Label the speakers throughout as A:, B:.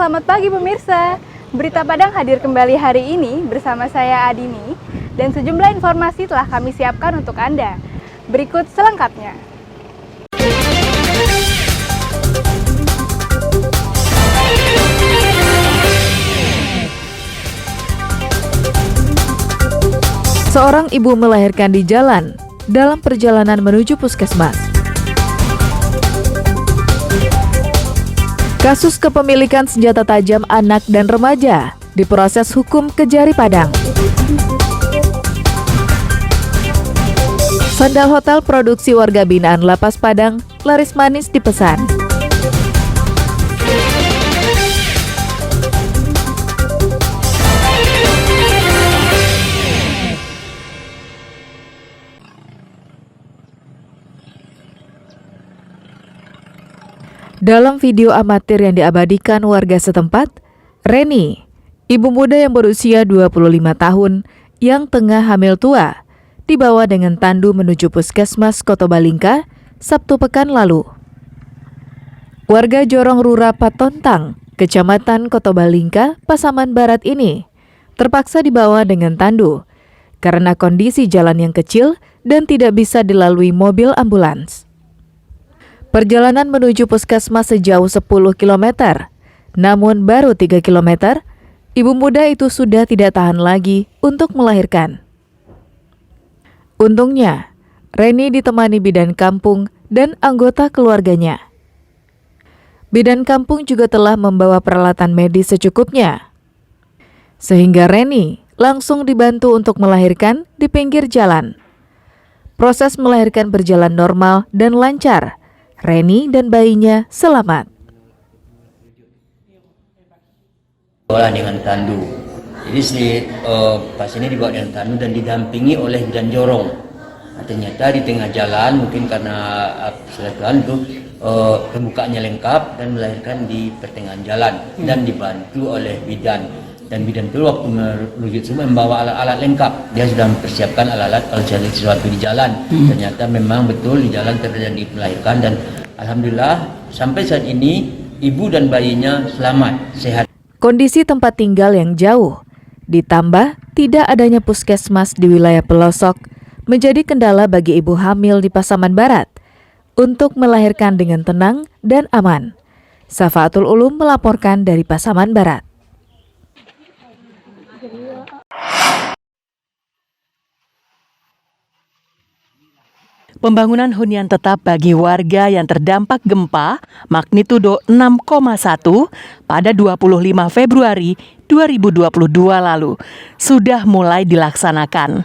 A: Selamat pagi pemirsa. Berita Padang hadir kembali hari ini bersama saya Adini dan sejumlah informasi telah kami siapkan untuk Anda. Berikut selengkapnya. Seorang ibu melahirkan di jalan dalam perjalanan menuju puskesmas. Kasus kepemilikan senjata tajam anak dan remaja diproses hukum Kejari Padang. Sandal hotel produksi warga binaan Lapas Padang laris manis dipesan. Dalam video amatir yang diabadikan warga setempat, Reni, ibu muda yang berusia 25 tahun yang tengah hamil tua, dibawa dengan tandu menuju puskesmas Kotobalingka Sabtu pekan lalu. Warga Jorong Rura Patontang, Kecamatan Kotobalingka, Pasaman Barat ini terpaksa dibawa dengan tandu karena kondisi jalan yang kecil dan tidak bisa dilalui mobil ambulans. Perjalanan menuju puskesmas sejauh 10 km, namun baru 3 km, ibu muda itu sudah tidak tahan lagi untuk melahirkan. Untungnya, Reni ditemani bidan kampung dan anggota keluarganya. Bidan kampung juga telah membawa peralatan medis secukupnya, sehingga Reni langsung dibantu untuk melahirkan di pinggir jalan. Proses melahirkan berjalan normal dan lancar. Reni dan bayinya selamat.
B: Dibawa dengan tandu. Jadi pas ini dibawa dengan tandu dan didampingi oleh bidan Jorong. Nah, ternyata di tengah jalan mungkin karena kesalahan itu pembukaannya lengkap dan melahirkan di pertengahan jalan dan dibantu oleh bidan. Dan bidan itu waktu menuju semua membawa alat-alat lengkap. Dia sudah mempersiapkan alat-alat kalau terjadi sesuatu di jalan. Ternyata memang betul di jalan terjadi melahirkan dan alhamdulillah sampai saat ini ibu dan bayinya selamat, sehat.
A: Kondisi tempat tinggal yang jauh, ditambah tidak adanya puskesmas di wilayah pelosok, menjadi kendala bagi ibu hamil di Pasaman Barat untuk melahirkan dengan tenang dan aman. Safaatul Ulum melaporkan dari Pasaman Barat.
C: Pembangunan hunian tetap bagi warga yang terdampak gempa magnitudo 6,1 pada 25 Februari 2022 lalu sudah mulai dilaksanakan.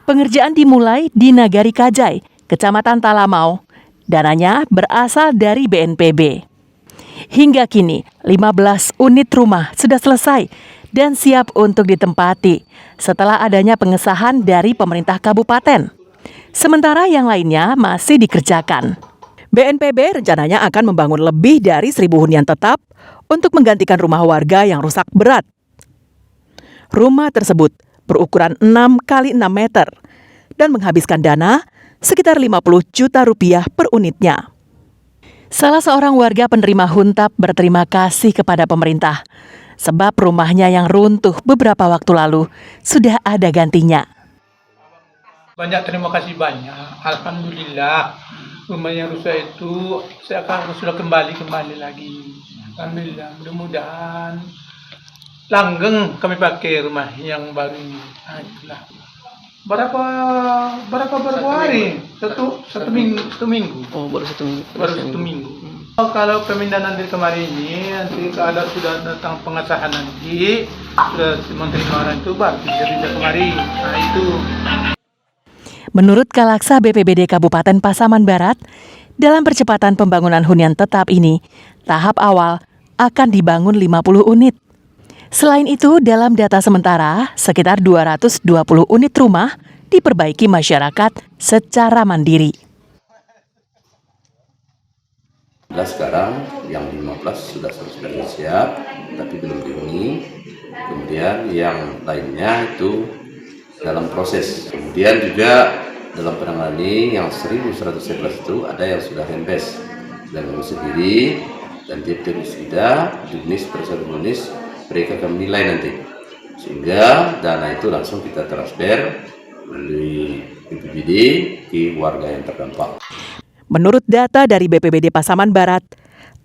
C: Pengerjaan dimulai di Nagari Kajai, Kecamatan Talamau. Dananya berasal dari BNPB. Hingga kini, 15 unit rumah sudah selesai dan siap untuk ditempati setelah adanya pengesahan dari pemerintah kabupaten. Sementara yang lainnya masih dikerjakan. BNPB rencananya akan membangun lebih dari 1.000 hunian tetap untuk menggantikan rumah warga yang rusak berat. Rumah tersebut berukuran 6 x 6 meter dan menghabiskan dana sekitar 50 juta rupiah per unitnya. Salah seorang warga penerima huntap berterima kasih kepada pemerintah sebab rumahnya yang runtuh beberapa waktu lalu sudah ada gantinya.
D: Banyak terima kasih banyak. Alhamdulillah rumah yang rusak itu saya akan sudah kembali lagi. Alhamdulillah, mudah-mudahan langgeng kami pakai rumah yang baru ini. Alhamdulillah. Berapa hari? Satu minggu. Oh, baru satu minggu. Kalau pemindahan dari kemarin ini nanti kalau sudah datang pengesahan nanti sudah menerima orang itu baru bisa pindah kemari. Nah itu.
C: Menurut Kalaksa BPBD Kabupaten Pasaman Barat, dalam percepatan pembangunan hunian tetap ini, tahap awal akan dibangun 50 unit. Selain itu, dalam data sementara, sekitar 220 unit rumah diperbaiki masyarakat secara mandiri.
E: Sekarang yang 15 sudah siap, tapi belum dihuni. Kemudian yang lainnya itu dalam proses. Kemudian juga dalam penanganan ini yang 1.111 itu ada yang sudah handbase dan sendiri dan tiap-tiap wisuda jenis per satu jenis mereka akan menilai nanti, sehingga dana itu langsung kita transfer melalui BPBD ke warga yang terdampak.
C: Menurut data dari BPBD Pasaman Barat,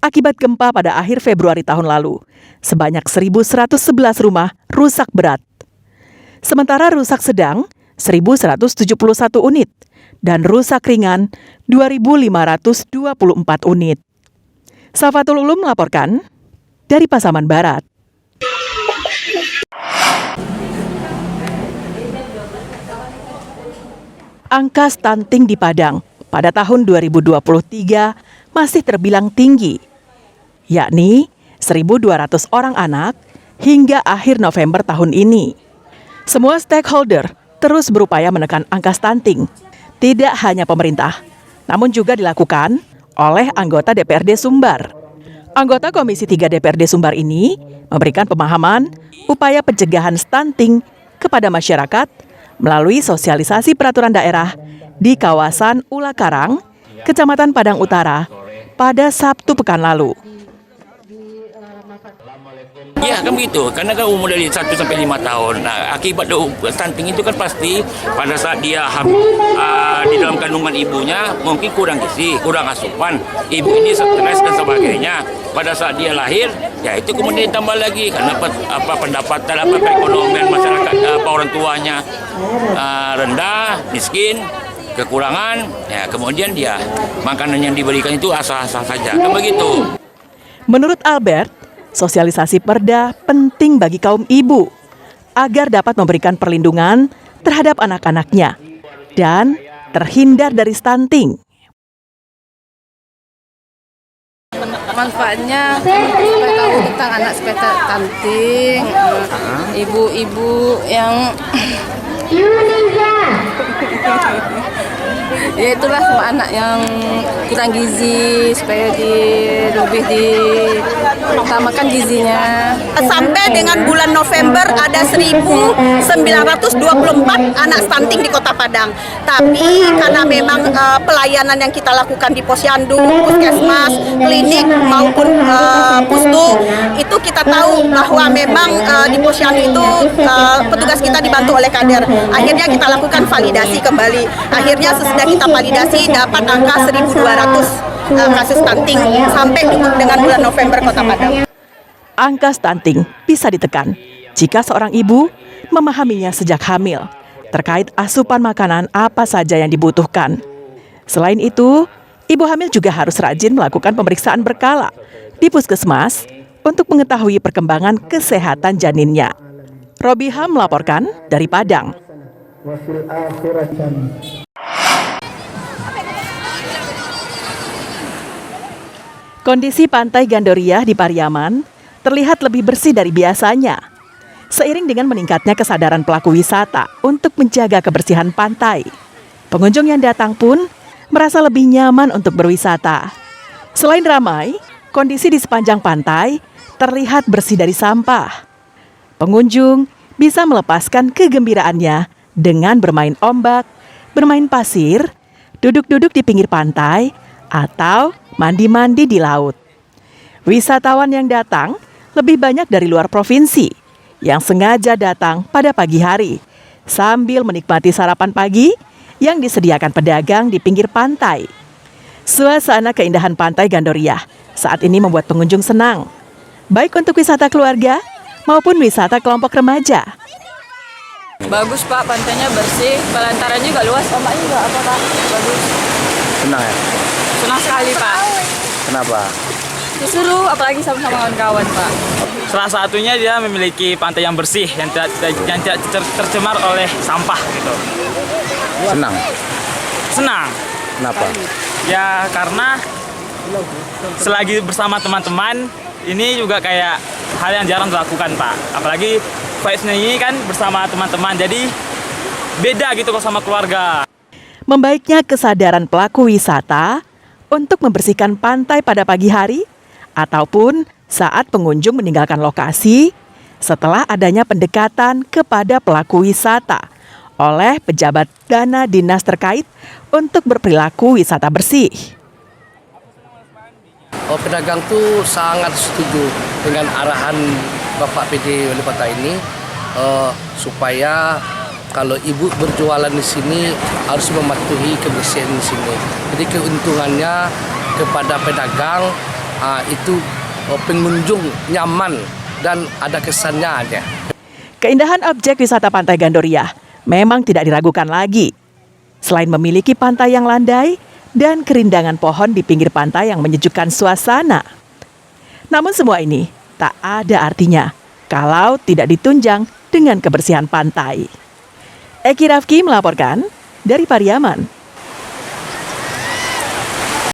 C: akibat gempa pada akhir Februari tahun lalu, sebanyak 1.111 rumah rusak berat. Sementara rusak sedang 1.171 unit dan rusak ringan 2.524 unit. Safatul Ulum melaporkan dari Pasaman Barat. Angka stunting di Padang pada tahun 2023 masih terbilang tinggi, yakni 1.200 orang anak hingga akhir November tahun ini. Semua stakeholder terus berupaya menekan angka stunting, tidak hanya pemerintah, namun juga dilakukan oleh anggota DPRD Sumbar. Anggota Komisi 3 DPRD Sumbar ini memberikan pemahaman upaya pencegahan stunting kepada masyarakat melalui sosialisasi peraturan daerah di kawasan Ula Karang, Kecamatan Padang Utara, pada Sabtu pekan lalu.
F: Ya kan begitu, karena kan umur dari 1 sampai 5 tahun. Nah, akibat stunting itu kan pasti pada saat dia di dalam kandungan ibunya mungkin kurang gizi, kurang asupan. Ibu ini stres dan sebagainya. Pada saat dia lahir, ya itu kemudian ditambah lagi karena pendapatan perekonomian masyarakat orang tuanya rendah, miskin, kekurangan, ya kemudian dia makanan yang diberikan itu asal-asal saja. Kan begitu.
C: Menurut Albert, sosialisasi perda penting bagi kaum ibu agar dapat memberikan perlindungan terhadap anak-anaknya dan terhindar dari stunting.
G: Manfaatnya supaya tahu tentang anak supaya stunting, ibu-ibu yang ya itulah semua anak yang kurang gizi supaya lebih diutamakan gizinya.
H: Sampai dengan bulan November ada 1.924 anak stunting di Kota Padang. Tapi karena memang pelayanan yang kita lakukan di Posyandu, Puskesmas, klinik maupun Pustu, itu kita tahu bahwa memang di Posyandu itu petugas kita dibantu oleh kader. Akhirnya kita lakukan validasi kembali. Akhirnya sesudah kita validasi dapat angka 1.200 kasus stunting sampai dengan bulan November Kota Padang.
C: Angka stunting bisa ditekan jika seorang ibu memahaminya sejak hamil terkait asupan makanan apa saja yang dibutuhkan. Selain itu, ibu hamil juga harus rajin melakukan pemeriksaan berkala di puskesmas untuk mengetahui perkembangan kesehatan janinnya. Robiham melaporkan dari Padang. Kondisi pantai Gandoria di Pariaman terlihat lebih bersih dari biasanya. Seiring dengan meningkatnya kesadaran pelaku wisata untuk menjaga kebersihan pantai, pengunjung yang datang pun merasa lebih nyaman untuk berwisata. Selain ramai, kondisi di sepanjang pantai terlihat bersih dari sampah. Pengunjung bisa melepaskan kegembiraannya dengan bermain ombak, bermain pasir, duduk-duduk di pinggir pantai, atau mandi-mandi di laut. Wisatawan yang datang lebih banyak dari luar provinsi yang sengaja datang pada pagi hari sambil menikmati sarapan pagi yang disediakan pedagang di pinggir pantai. Suasana keindahan pantai Gandoria saat ini membuat pengunjung senang, baik untuk wisata keluarga maupun wisata kelompok remaja.
G: Bagus Pak, pantainya bersih, pelantarannya juga luas, ombaknya juga apa Pak? Bagus.
I: Senang ya?
G: Senang sekali Pak.
I: Kenapa?
G: Seru, apalagi sama-sama kawan-kawan Pak.
I: Salah satunya dia memiliki pantai yang bersih, yang tidak tercemar oleh sampah gitu.
E: Senang.
I: Senang.
E: Kenapa?
I: Ya karena selagi bersama teman-teman, ini juga kayak hal yang jarang dilakukan Pak. Apalagi vibes-nya ini kan bersama teman-teman, jadi beda gitu kalau sama keluarga.
C: Membaiknya kesadaran pelaku wisata untuk membersihkan pantai pada pagi hari ataupun saat pengunjung meninggalkan lokasi setelah adanya pendekatan kepada pelaku wisata oleh pejabat dana dinas terkait untuk berperilaku wisata bersih.
J: pedagang tuh sangat setuju dengan arahan Bapak PD Wali Kota ini supaya kalau ibu berjualan di sini harus mematuhi kebersihan di sini. Jadi keuntungannya kepada pedagang itu pengunjung nyaman dan ada kesannya aja.
C: Keindahan objek wisata Pantai Gandoria memang tidak diragukan lagi. Selain memiliki pantai yang landai dan kerindangan pohon di pinggir pantai yang menyejukkan suasana. Namun semua ini tak ada artinya kalau tidak ditunjang dengan kebersihan pantai. Eki Rafki melaporkan dari Pariaman.